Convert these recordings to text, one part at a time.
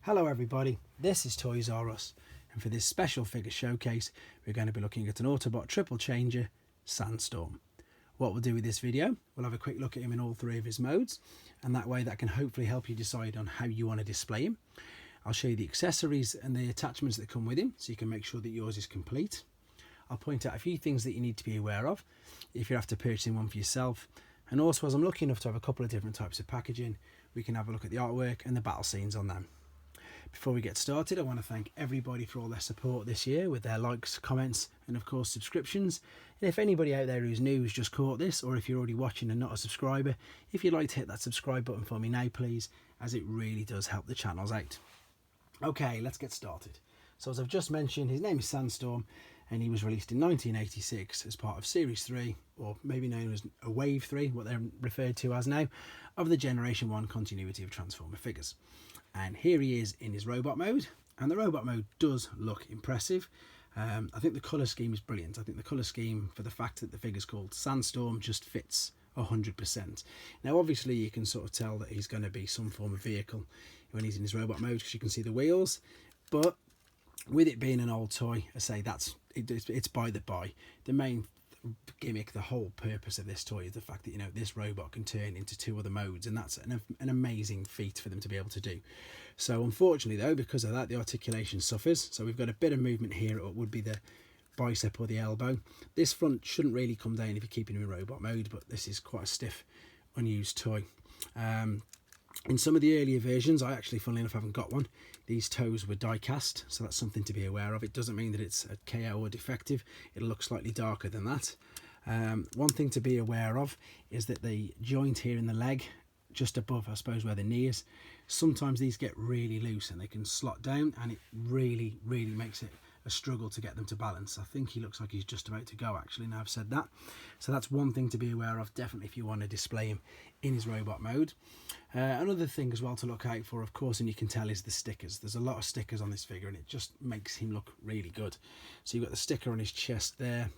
Hello everybody, this is Toys R Us, and for this special figure showcase we're going to be looking at an Autobot triple changer, Sandstorm. What we'll do with this video, we'll have a quick look at him in all three of his modes, and that way that can hopefully help you decide on how you want to display him. I'll show you the accessories and the attachments that come with him so you can make sure that yours is complete. I'll point out a few things that you need to be aware of if you're after purchasing one for yourself, and also as I'm lucky enough to have a couple of different types of packaging, we can have a look at the artwork and the battle scenes on them. Before we get started, I want to thank everybody for all their support this year with their likes, comments and of course subscriptions. And if anybody out there who's new has just caught this, or if you're already watching and not a subscriber, if you'd like to hit that subscribe button for me now please, as it really does help the channels out. Okay, let's get started. So as I've just mentioned, his name is Sandstorm and he was released in 1986 as part of Series 3, or maybe known as a Wave 3, what they're referred to as now, of the Generation 1 continuity of Transformer figures. And here he is in his robot mode, and the robot mode does look impressive. I think the colour scheme is brilliant. I think the colour scheme, for the fact that the figure's called Sandstorm, just fits 100%. Now obviously you can sort of tell that he's going to be some form of vehicle when he's in his robot mode, because you can see the wheels, but with it being an old toy, I say it's by the by. The main gimmick, the whole purpose of this toy is the fact that, you know, this robot can turn into two other modes, and that's an amazing feat for them to be able to do. So unfortunately though, because of that, the articulation suffers. So we've got a bit of movement here. It would be the bicep or the elbow. This front shouldn't really come down if you're keeping him in robot mode, but this is quite a stiff, unused toy. In some of the earlier versions, I actually, funnily enough, haven't got one. These toes were die cast, so that's something to be aware of. It doesn't mean that it's a KO or defective. It'll look slightly darker than that. One thing to be aware of is that the joint here in the leg, just above, I suppose, where the knee is, sometimes these get really loose and they can slot down, and it really makes it a struggle to get them to balance. I think he looks like he's just about to go, actually, now I've said that. So that's one thing to be aware of, definitely, if you want to display him in his robot mode. Another thing as well to look out for, of course, and you can tell, is the stickers. There's a lot of stickers on this figure and it just makes him look really good. So you've got the sticker on his chest there,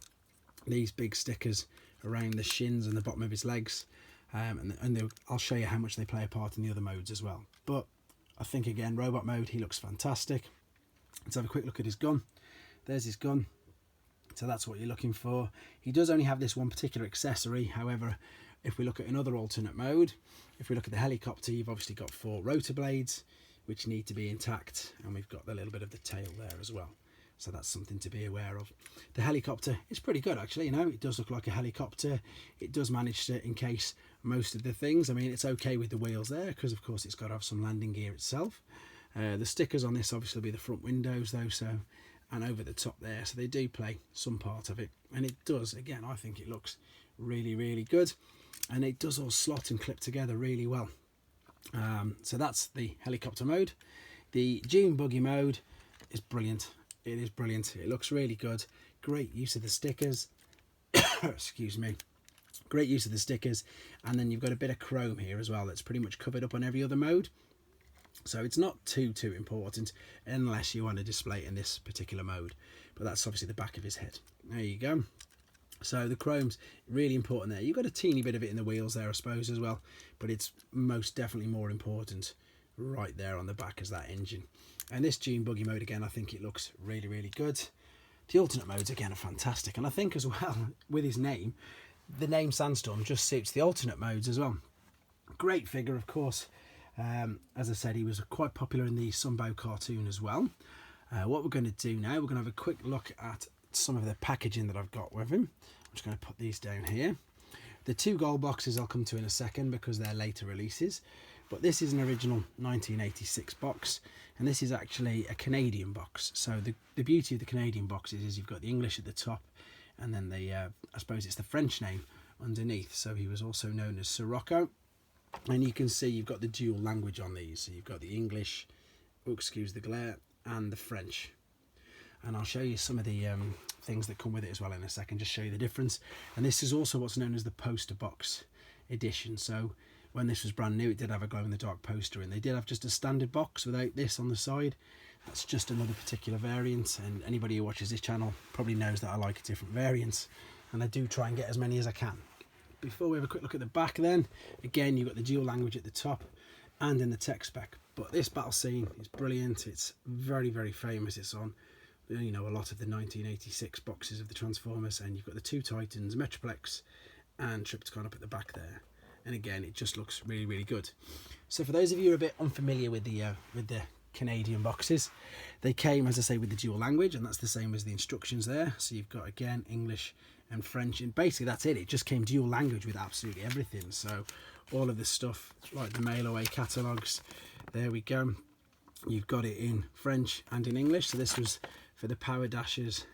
these big stickers around the shins and the bottom of his legs, and I'll show you how much they play a part in the other modes as well. But I think, again, robot mode, he looks fantastic. Let's have a quick look at his gun. There's his gun. So that's what you're looking for. He does only have this one particular accessory. However, if we look at another alternate mode, if we look at the helicopter, you've obviously got 4 rotor blades which need to be intact, and we've got a little bit of the tail there as well. So that's something to be aware of. The helicopter is pretty good, actually. You know, it does look like a helicopter. It does manage to encase most of the things. I mean, it's okay with the wheels there because, of course, it's got to have some landing gear itself. The stickers on this obviously will be the front windows though, so, and over the top there, so they do play some part of it. And it does, again, I think it looks really good, and it does all slot and clip together really well. So that's the helicopter mode. The Dune buggy mode is brilliant. It is brilliant. It looks really good. Great use of the stickers. Excuse me. Great use of the stickers, and then you've got a bit of chrome here as well that's pretty much covered up on every other mode. So it's not too important unless you want to display it in this particular mode. But that's obviously the back of his head. There you go. So the chrome's really important there. You've got a teeny bit of it in the wheels there, I suppose, as well. But it's most definitely more important right there on the back as that engine. And this Dune buggy mode, again, I think it looks really good. The alternate modes, again, are fantastic. And I think as well, with his name, the name Sandstorm just suits the alternate modes as well. Great figure, of course. As I said, he was quite popular in the Sunbow cartoon as well. What we're going to do now, we're going to have a quick look at some of the packaging that I've got with him. I'm just going to put these down here. The 2 gold boxes I'll come to in a second because they're later releases. But this is an original 1986 box, and this is actually a Canadian box. So the beauty of the Canadian boxes is you've got the English at the top, and then the I suppose it's the French name underneath. So he was also known as Sirocco. And you can see you've got the dual language on these. So you've got the English, oh, excuse the glare, and the French. And I'll show you some of the things that come with it as well in a second, just show you the difference. And this is also what's known as the poster box edition. So when this was brand new, it did have a glow-in-the-dark poster, and they did have just a standard box without this on the side. That's just another particular variant, and anybody who watches this channel probably knows that I like different variants, and I do try and get as many as I can. Before we have a quick look at the back then, again, you've got the dual language at the top, and in the tech spec. But this battle scene is brilliant. It's very, very famous. It's on, you know, a lot of the 1986 boxes of the Transformers, and you've got the two Titans, Metroplex and Tripticon up at the back there. And again, it just looks really, really good. So for those of you who are a bit unfamiliar with the Canadian boxes, they came, as I say, with the dual language, and that's the same as the instructions there. So you've got, again, English and French, and basically that's it. It just came dual language with absolutely everything. So all of this stuff, like the mail away catalogues, there we go. You've got it in French and in English. So this was for the Power Dashers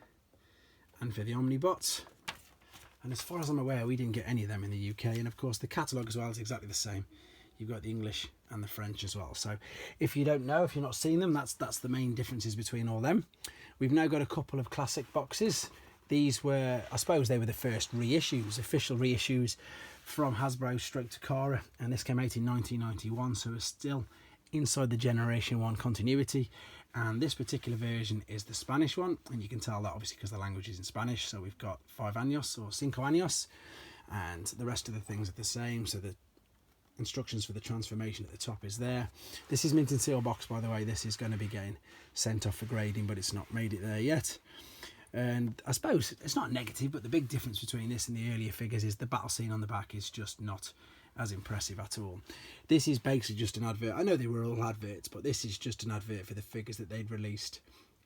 and for the Omnibots. And as far as I'm aware, we didn't get any of them in the UK. And of course, the catalogue as well is exactly the same. You've got the English and the French as well. So if you don't know, if you're not seeing them, that's the main differences between all them. We've now got a couple of classic boxes. These were, I suppose they were the first reissues, official reissues from Hasbro straight to Takara. And this came out in 1991, so it's still inside the Generation 1 continuity. And this particular version is the Spanish one, and you can tell that obviously because the language is in Spanish. So we've got 5 años or 5 años, and the rest of the things are the same. So the instructions for the transformation at the top is there. This is mint and seal box, by the way. This is going to be getting sent off for grading, but it's not made it there yet. And I suppose it's not negative, but the big difference between this and the earlier figures is the battle scene on the back is just not as impressive at all. This is basically just an advert. I know they were all adverts, but this is just an advert for the figures that they'd released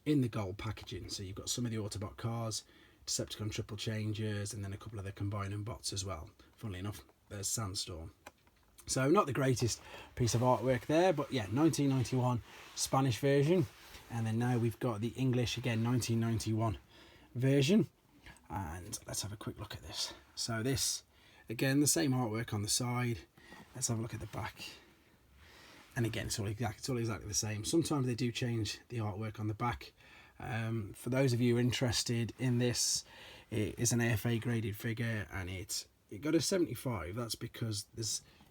in the gold packaging. So you've got some of the Autobot cars, Decepticon triple changers, and then a couple of the combining bots as well. Funnily enough, there's Sandstorm. So not the greatest piece of artwork there, but yeah, 1991 Spanish version. And then now we've got the English, again, 1991 version. And let's have a quick look at this. So this, again, the same artwork on the side. Let's have a look at the back. And again, it's all exactly the same. Sometimes they do change the artwork on the back. For those of you interested in this, it is an AFA graded figure, and it got a 75. That's because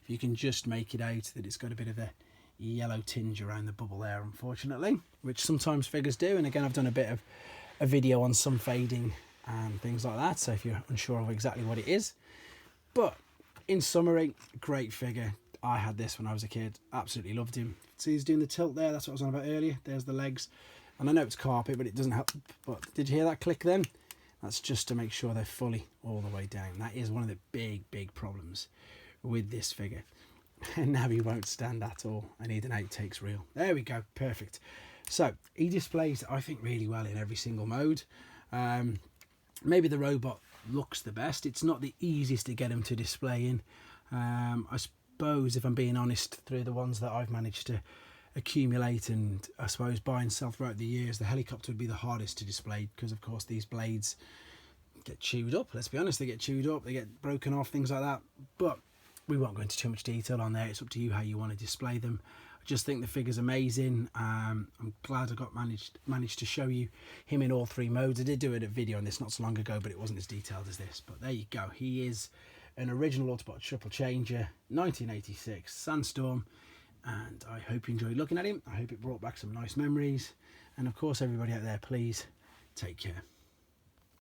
you can just make it out that it's got a bit of a yellow tinge around the bubble there, unfortunately, which sometimes figures do. And again, I've done a bit of a video on some fading and things like that, so if you're unsure of exactly what it is. But in summary, great figure. I had this when I was a kid, absolutely loved him. See, he's doing the tilt there, that's what I was on about earlier. There's the legs, and I know it's carpet, but it doesn't help. But did you hear that click then? That's just to make sure they're fully all the way down. That is one of the big problems with this figure. And now he won't stand at all. I need an outtakes reel. There we go, perfect. So he displays, I think, really well in every single mode. Maybe the robot looks the best. It's not the easiest to get him to display in. I suppose, if I'm being honest, through the ones that I've managed to accumulate and I suppose buy and sell throughout the years, the helicopter would be the hardest to display because, of course, these blades get chewed up. Let's be honest, they get chewed up, they get broken off, things like that. But we won't go into too much detail on there. It's up to you how you want to display them. I just think the figure's amazing. I'm glad I managed to show you him in all 3 modes. I did do a video on this not so long ago, but it wasn't as detailed as this. But there you go. He is an original Autobot triple changer, 1986 Sandstorm. And I hope you enjoyed looking at him. I hope it brought back some nice memories. And of course, everybody out there, please take care.